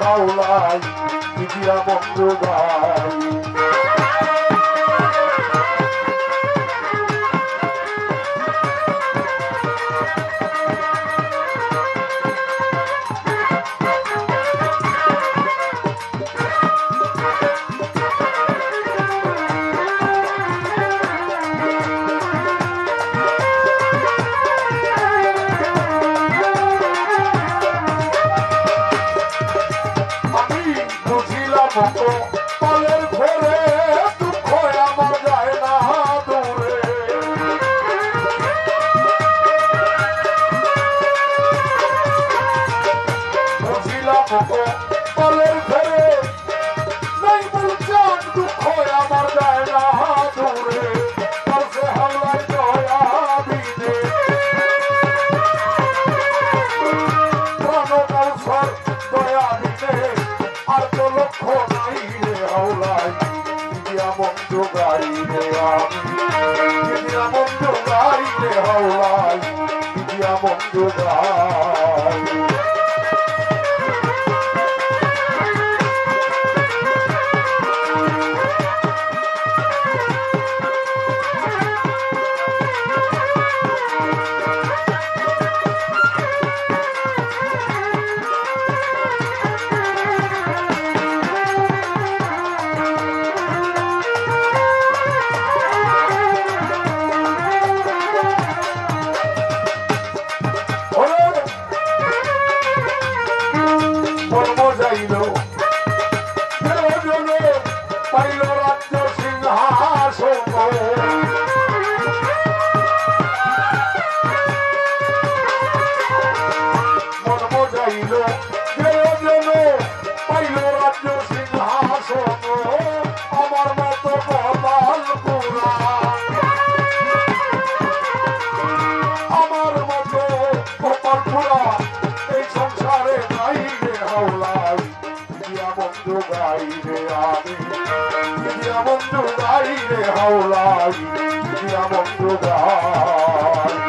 হাওলাই দিয়া বন্ধু গাই পালের ঘরে দুঃখ আমার যায় না দূরে বুঝিলাম পালের ঘরে নাই বলছেন দুঃখ আমার যায় না দূরে কাছে হাওলাই দয়া দিনে প্রাণ কাউসর দয়া দিনে আর তো লক্ষ্য নাই রে হাওলাই দিয়া বন্ধু গাই রে আমি দিয়া বন্ধু গাই রে হাওলাই দিয়া বন্ধু গাই পাইল রাজ্য সিংহাসন মন মজাইল পাইল রাজ্য সিংহাসন আমার মতো কপাল পুরা আমার মতো কপাল পুরা এই সংসারে নাই রে হাওলাই দিয়া বন্ধু গাই রে আমি দিয়া বন্ধু গাই রে হাওলাই দিয়া বন্ধু গাই